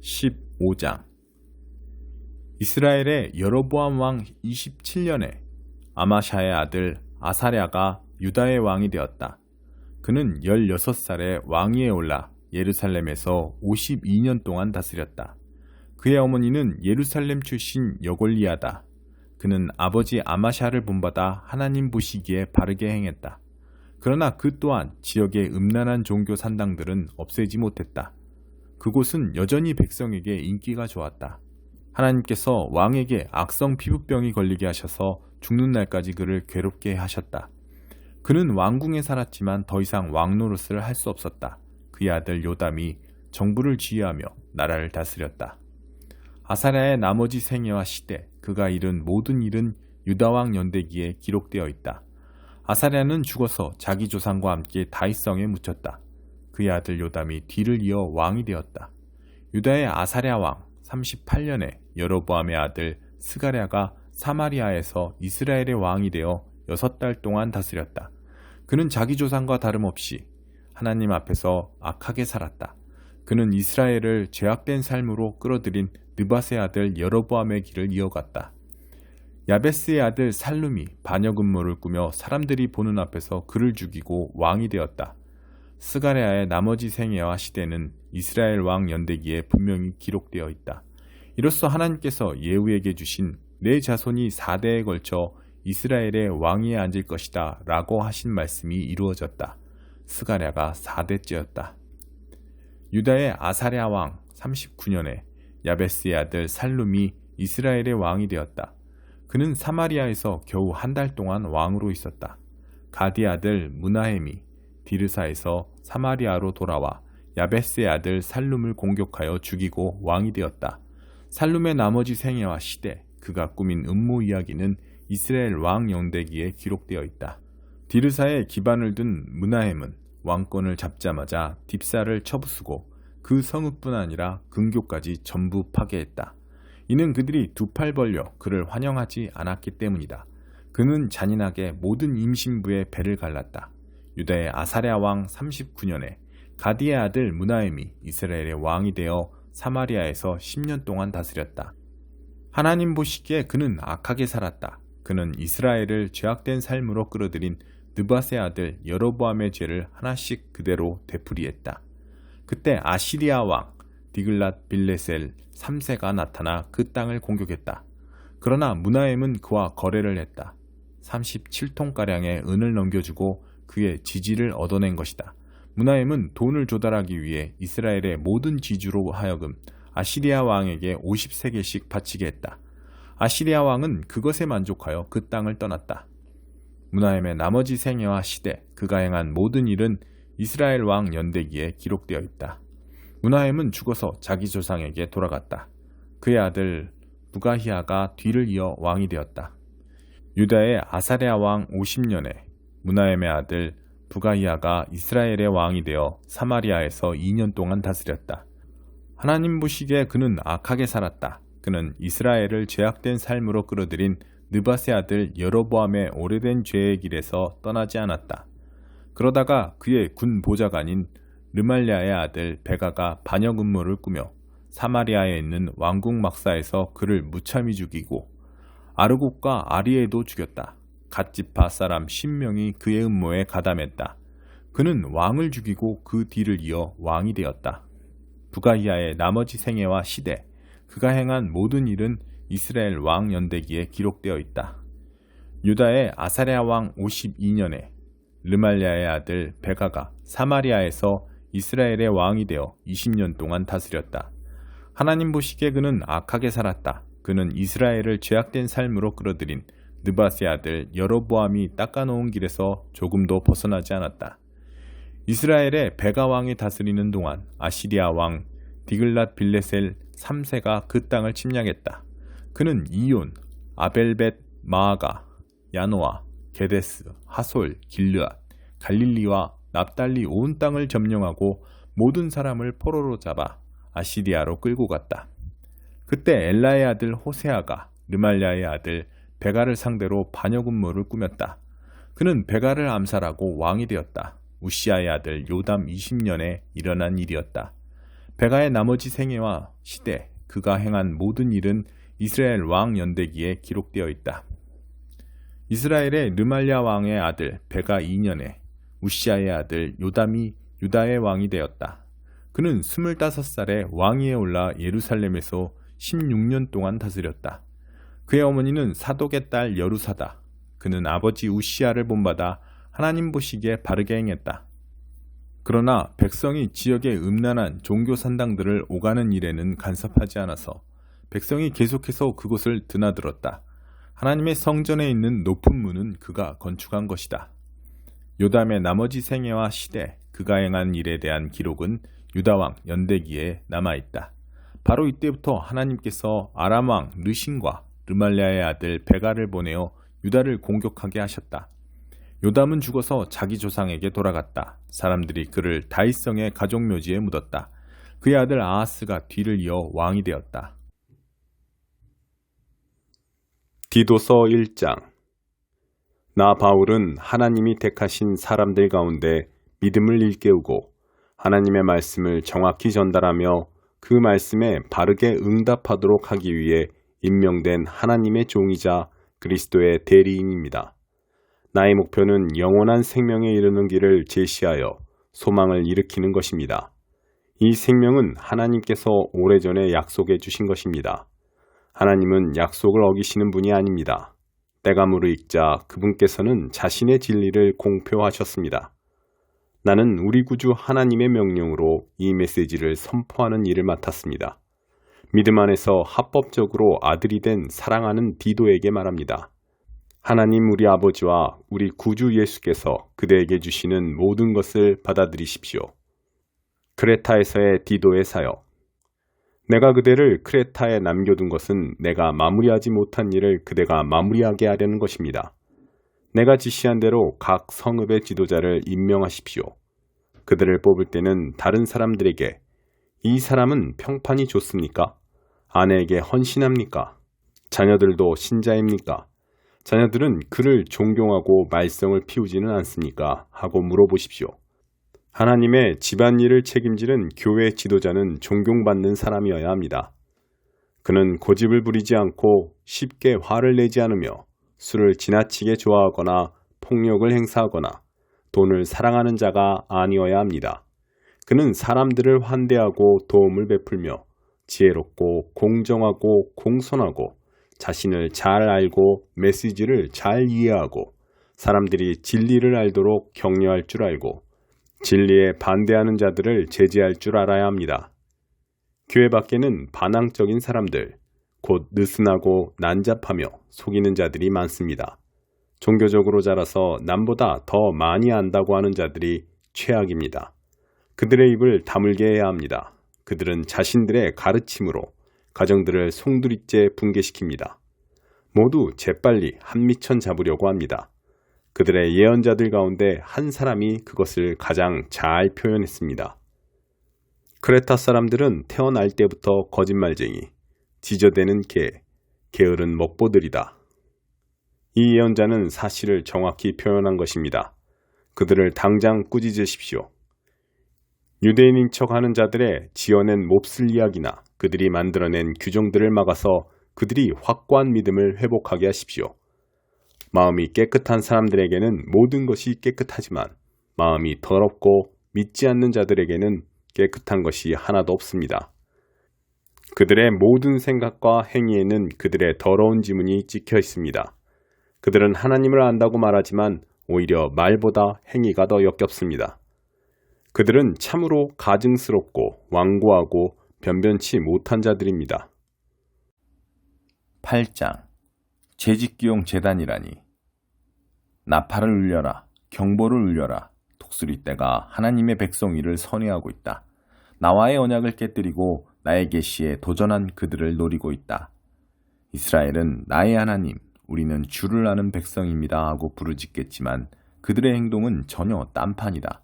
15장. 이스라엘의 여로보암 왕 27년에 아마샤의 아들 아사랴가 유다의 왕이 되었다. 그는 16살에 왕위에 올라 예루살렘에서 52년 동안 다스렸다. 그의 어머니는 예루살렘 출신 여골리아다. 그는 아버지 아마샤를 본받아 하나님 보시기에 바르게 행했다. 그러나 그 또한 지역의 음란한 종교 산당들은 없애지 못했다. 그곳은 여전히 백성에게 인기가 좋았다. 하나님께서 왕에게 악성 피부병이 걸리게 하셔서 죽는 날까지 그를 괴롭게 하셨다. 그는 왕궁에 살았지만 더 이상 왕 노릇을 할 수 없었다. 그의 아들 요담이 정부를 지휘하며 나라를 다스렸다. 아사랴의 나머지 생애와 시대, 그가 이룬 모든 일은 유다왕 연대기에 기록되어 있다. 아사랴는 죽어서 자기 조상과 함께 다윗성에 묻혔다. 그의 아들 요담이 뒤를 이어 왕이 되었다. 유다의 아사랴 왕 38년에 여로보암의 아들 스가랴가 사마리아에서 이스라엘의 왕이 되어 6달 동안 다스렸다. 그는 자기 조상과 다름없이 하나님 앞에서 악하게 살았다. 그는 이스라엘을 죄악된 삶으로 끌어들인 느밧의 아들 여로보암의 길을 이어갔다. 야베스의 아들 살룸이 반역 음모를 꾸며 사람들이 보는 앞에서 그를 죽이고 왕이 되었다. 스가랴의 나머지 생애와 시대는 이스라엘 왕 연대기에 분명히 기록되어 있다. 이로써 하나님께서 예후에게 주신 내 자손이 4대에 걸쳐 이스라엘의 왕위에 앉을 것이다 라고 하신 말씀이 이루어졌다. 스가랴가 4대째였다. 유다의 아사랴 왕 39년에 야베스의 아들 살룸이 이스라엘의 왕이 되었다. 그는 사마리아에서 겨우 1달 동안 왕으로 있었다. 가디의 아들 무나헴이 디르사에서 사마리아로 돌아와 야베스의 아들 살룸을 공격하여 죽이고 왕이 되었다. 살룸의 나머지 생애와 시대, 그가 꾸민 음모 이야기는 이스라엘 왕 연대기에 기록되어 있다. 디르사의 기반을 든 무나헴은 왕권을 잡자마자 딥사를 쳐부수고 그 성읍뿐 아니라 근교까지 전부 파괴했다. 이는 그들이 두 팔 벌려 그를 환영하지 않았기 때문이다. 그는 잔인하게 모든 임신부의 배를 갈랐다. 유다의 아사랴 왕 39년에 가디의 아들 무나헴이 이스라엘의 왕이 되어 사마리아에서 10년 동안 다스렸다. 하나님 보시기에 그는 악하게 살았다. 그는 이스라엘을 죄악된 삶으로 끌어들인 느밧의 아들 여로보암의 죄를 하나씩 그대로 되풀이했다. 그때 아시리아 왕 디글랏 빌레셀 3세가 나타나 그 땅을 공격했다. 그러나 무나헴은 그와 거래를 했다. 37톤가량의 은을 넘겨주고 그의 지지를 얻어낸 것이다. 무나헴은 돈을 조달하기 위해 이스라엘의 모든 지주로 하여금 아시리아 왕에게 50세겔씩 바치게 했다. 아시리아 왕은 그것에 만족하여 그 땅을 떠났다. 무나헴의 나머지 생애와 시대, 그가 행한 모든 일은 이스라엘 왕 연대기에 기록되어 있다. 무나헴은 죽어서 자기 조상에게 돌아갔다. 그의 아들 부가히아가 뒤를 이어 왕이 되었다. 유다의 아사랴 왕 50년에 무나헴의 아들 부가히아가 이스라엘의 왕이 되어 사마리아에서 2년 동안 다스렸다. 하나님 보시기에 그는 악하게 살았다. 그는 이스라엘을 죄악된 삶으로 끌어들인 느밧의 아들 여로보암의 오래된 죄의 길에서 떠나지 않았다. 그러다가 그의 군 보좌관인 르말랴의 아들 베가가 반역 음모를 꾸며 사마리아에 있는 왕궁 막사에서 그를 무참히 죽이고 아르곡과 아리에도 죽였다. 갓지파 사람 10명이 그의 음모에 가담했다. 그는 왕을 죽이고 그 뒤를 이어 왕이 되었다. 부가히아의 나머지 생애와 시대, 그가 행한 모든 일은 이스라엘 왕 연대기에 기록되어 있다. 유다의 아사랴 왕 52년에 르말랴의 아들 베가가 사마리아에서 이스라엘의 왕이 되어 20년 동안 다스렸다. 하나님 보시기에 그는 악하게 살았다. 그는 이스라엘을 죄악된 삶으로 끌어들인 느밧의 아들 여로보암이 닦아놓은 길에서 조금도 벗어나지 않았다. 이스라엘의 베가 왕이 다스리는 동안 아시리아 왕 디글랏 빌레셀 3세가 그 땅을 침략했다. 그는 이온, 아벨벳 마아가, 야노아, 게데스, 하솔, 길르앗, 갈릴리와 납달리 온 땅을 점령하고 모든 사람을 포로로 잡아 아시리아로 끌고 갔다. 그때 엘라의 아들 호세아가 르말랴의 아들 베가를 상대로 반역 음모를 꾸몄다. 그는 베가를 암살하고 왕이 되었다. 우시아의 아들 요담 20년에 일어난 일이었다. 베가의 나머지 생애와 시대, 그가 행한 모든 일은 이스라엘 왕 연대기에 기록되어 있다. 이스라엘의 르말랴 왕의 아들 베가 2년에 우시아의 아들 요담이 유다의 왕이 되었다. 그는 25살에 왕위에 올라 예루살렘에서 16년 동안 다스렸다. 그의 어머니는 사독의 딸 여루사다. 그는 아버지 우시아를 본받아 하나님 보시기에 바르게 행했다. 그러나 백성이 지역의 음란한 종교 산당들을 오가는 일에는 간섭하지 않아서 백성이 계속해서 그곳을 드나들었다. 하나님의 성전에 있는 높은 문은 그가 건축한 것이다. 요담의 나머지 생애와 시대, 그가 행한 일에 대한 기록은 유다왕 연대기에 남아있다. 바로 이때부터 하나님께서 아람왕 르신과 르말랴의 아들 베가를 보내어 유다를 공격하게 하셨다. 요담은 죽어서 자기 조상에게 돌아갔다. 사람들이 그를 다윗성의 가족묘지에 묻었다. 그의 아들 아하스가 뒤를 이어 왕이 되었다. 디도서 1장. 나 바울은 하나님이 택하신 사람들 가운데 믿음을 일깨우고 하나님의 말씀을 정확히 전달하며 그 말씀에 바르게 응답하도록 하기 위해 임명된 하나님의 종이자 그리스도의 대리인입니다. 나의 목표는 영원한 생명에 이르는 길을 제시하여 소망을 일으키는 것입니다. 이 생명은 하나님께서 오래전에 약속해 주신 것입니다. 하나님은 약속을 어기시는 분이 아닙니다. 때가 무르익자 그분께서는 자신의 진리를 공표하셨습니다. 나는 우리 구주 하나님의 명령으로 이 메시지를 선포하는 일을 맡았습니다. 믿음 안에서 합법적으로 아들이 된 사랑하는 디도에게 말합니다. 하나님 우리 아버지와 우리 구주 예수께서 그대에게 주시는 모든 것을 받아들이십시오. 크레타에서의 디도의 사역. 내가 그대를 크레타에 남겨둔 것은 내가 마무리하지 못한 일을 그대가 마무리하게 하려는 것입니다. 내가 지시한 대로 각 성읍의 지도자를 임명하십시오. 그들을 뽑을 때는 다른 사람들에게 이 사람은 평판이 좋습니까? 아내에게 헌신합니까? 자녀들도 신자입니까? 자녀들은 그를 존경하고 말썽을 피우지는 않습니까? 하고 물어보십시오. 하나님의 집안일을 책임지는 교회 지도자는 존경받는 사람이어야 합니다. 그는 고집을 부리지 않고 쉽게 화를 내지 않으며 술을 지나치게 좋아하거나 폭력을 행사하거나 돈을 사랑하는 자가 아니어야 합니다. 그는 사람들을 환대하고 도움을 베풀며 지혜롭고 공정하고 공손하고 자신을 잘 알고 메시지를 잘 이해하고 사람들이 진리를 알도록 격려할 줄 알고 진리에 반대하는 자들을 제지할 줄 알아야 합니다. 교회 밖에는 반항적인 사람들, 곧 느슨하고 난잡하며 속이는 자들이 많습니다. 종교적으로 자라서 남보다 더 많이 안다고 하는 자들이 최악입니다. 그들의 입을 다물게 해야 합니다. 그들은 자신들의 가르침으로 가정들을 송두리째 붕괴시킵니다. 모두 재빨리 한미천 잡으려고 합니다. 그들의 예언자들 가운데 한 사람이 그것을 가장 잘 표현했습니다. 크레타 사람들은 태어날 때부터 거짓말쟁이, 지저대는 개, 게으른 먹보들이다. 이 예언자는 사실을 정확히 표현한 것입니다. 그들을 당장 꾸짖으십시오. 유대인인 척하는 자들의 지어낸 몹쓸 이야기나 그들이 만들어낸 규정들을 막아서 그들이 확고한 믿음을 회복하게 하십시오. 마음이 깨끗한 사람들에게는 모든 것이 깨끗하지만 마음이 더럽고 믿지 않는 자들에게는 깨끗한 것이 하나도 없습니다. 그들의 모든 생각과 행위에는 그들의 더러운 지문이 찍혀 있습니다. 그들은 하나님을 안다고 말하지만 오히려 말보다 행위가 더 역겹습니다. 그들은 참으로 가증스럽고 완고하고 변변치 못한 자들입니다. 8장. 재짓기용 제단이라니. 나팔을 울려라. 경보를 울려라. 독수리떼가 하나님의 백성이를 선회하고 있다. 나와의 언약을 깨뜨리고 나의 계시에 도전한 그들을 노리고 있다. 이스라엘은 나의 하나님, 우리는 주를 아는 백성입니다 하고 부르짖겠지만 그들의 행동은 전혀 딴판이다.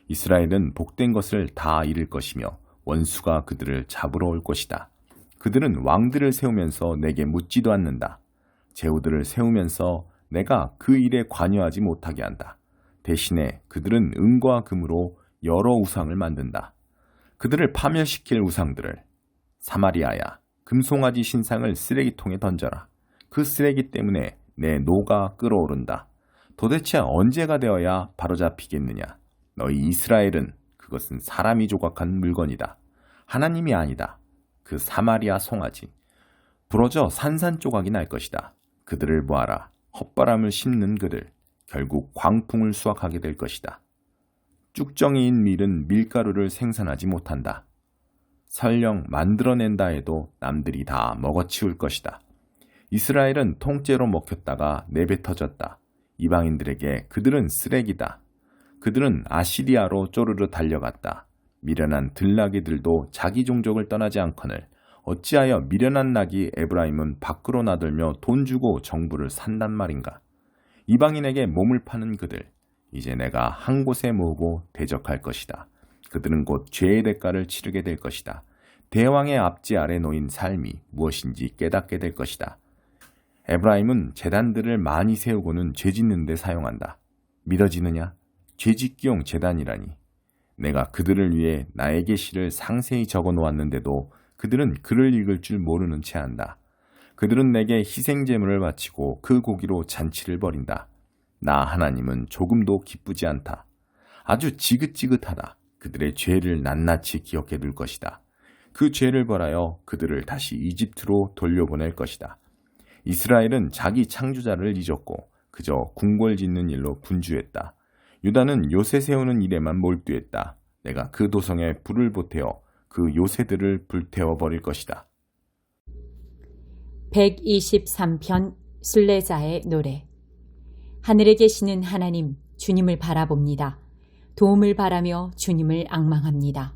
이스라엘은 복된 것을 다 잃을 것이며 원수가 그들을 잡으러 올 것이다. 그들은 왕들을 세우면서 내게 묻지도 않는다. 제후들을 세우면서 내가 그 일에 관여하지 못하게 한다. 대신에 그들은 은과 금으로 여러 우상을 만든다. 그들을 파멸시킬 우상들을 사마리아야 금송아지 신상을 쓰레기통에 던져라. 그 쓰레기 때문에 내 노가 끓어오른다. 도대체 언제가 되어야 바로잡히겠느냐. 너희 이스라엘은 그것은 사람이 조각한 물건이다. 하나님이 아니다. 그 사마리아 송아지. 부러져 산산조각이 날 것이다. 그들을 보아라. 헛바람을 심는 그들. 결국 광풍을 수확하게 될 것이다. 쭉정이인 밀은 밀가루를 생산하지 못한다. 설령 만들어낸다 해도 남들이 다 먹어치울 것이다. 이스라엘은 통째로 먹혔다가 내뱉어졌다. 이방인들에게 그들은 쓰레기다. 그들은 아시리아로 쪼르르 달려갔다. 미련한 들나귀들도 자기 종족을 떠나지 않거늘 어찌하여 미련한 낙이 에브라임은 밖으로 나들며 돈 주고 정부를 산단 말인가. 이방인에게 몸을 파는 그들, 이제 내가 한 곳에 모으고 대적할 것이다. 그들은 곧 죄의 대가를 치르게 될 것이다. 대왕의 앞지 아래 놓인 삶이 무엇인지 깨닫게 될 것이다. 에브라임은 제단들을 많이 세우고는 죄 짓는 데 사용한다. 믿어지느냐? 죄짓기용 제단이라니. 내가 그들을 위해 나의 계시를 상세히 적어 놓았는데도 그들은 글을 읽을 줄 모르는 채 한다. 그들은 내게 희생제물을 바치고 그 고기로 잔치를 벌인다. 나 하나님은 조금도 기쁘지 않다. 아주 지긋지긋하다. 그들의 죄를 낱낱이 기억해 둘 것이다. 그 죄를 벌하여 그들을 다시 이집트로 돌려보낼 것이다. 이스라엘은 자기 창조자를 잊었고 그저 궁궐 짓는 일로 분주했다. 유다는 요새 세우는 일에만 몰두했다. 내가 그 도성에 불을 보태어 그 요새들을 불태워버릴 것이다. 123편 순례자의 노래. 하늘에 계시는 하나님, 주님을 바라봅니다. 도움을 바라며 주님을 앙망합니다.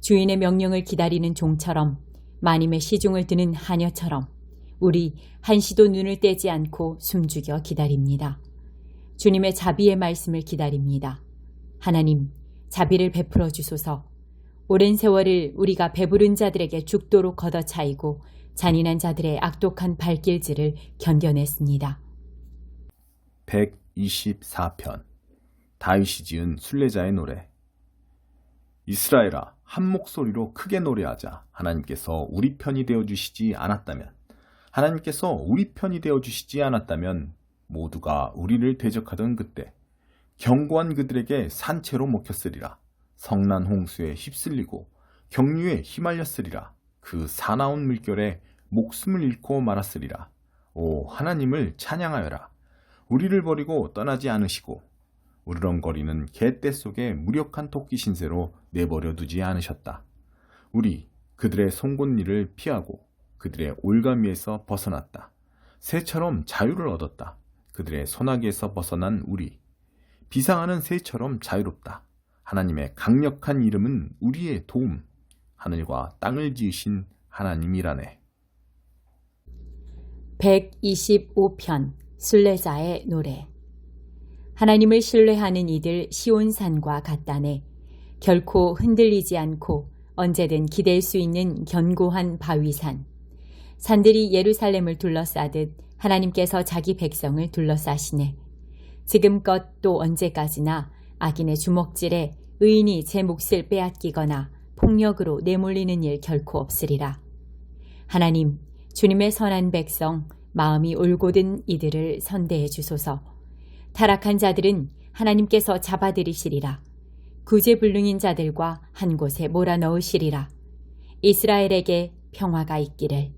주인의 명령을 기다리는 종처럼, 마님의 시중을 드는 하녀처럼 우리 한시도 눈을 떼지 않고 숨죽여 기다립니다. 주님의 자비의 말씀을 기다립니다. 하나님, 자비를 베풀어 주소서. 오랜 세월을 우리가 배부른 자들에게 죽도록 걷어차이고 잔인한 자들의 악독한 발길질을 견뎌냈습니다. 124편 다윗이 지은 순례자의 노래. 이스라엘아, 한 목소리로 크게 노래하자. 하나님께서 우리 편이 되어주시지 않았다면, 하나님께서 우리 편이 되어주시지 않았다면 모두가 우리를 대적하던 그때 견고한 그들에게 산채로 먹혔으리라. 성난 홍수에 휩쓸리고 경류에 휘말렸으리라. 그 사나운 물결에 목숨을 잃고 말았으리라. 오, 하나님을 찬양하여라. 우리를 버리고 떠나지 않으시고 우르렁거리는 개떼 속에 무력한 토끼 신세로 내버려 두지 않으셨다. 우리 그들의 송곳니를 피하고 그들의 올가미에서 벗어났다. 새처럼 자유를 얻었다. 그들의 소나기에서 벗어난 우리, 비상하는 새처럼 자유롭다. 하나님의 강력한 이름은 우리의 도움. 하늘과 땅을 지으신 하나님이라네. 125편 순례자의 노래. 하나님을 신뢰하는 이들 시온산과 같다네. 결코 흔들리지 않고 언제든 기댈 수 있는 견고한 바위산. 산들이 예루살렘을 둘러싸듯 하나님께서 자기 백성을 둘러싸시네. 지금껏 또 언제까지나 악인의 주먹질에 의인이 제 몫을 빼앗기거나 폭력으로 내몰리는 일 결코 없으리라. 하나님, 주님의 선한 백성, 마음이 올곧은 이들을 선대해 주소서. 타락한 자들은 하나님께서 잡아들이시리라. 구제불능인 자들과 한 곳에 몰아넣으시리라. 이스라엘에게 평화가 있기를.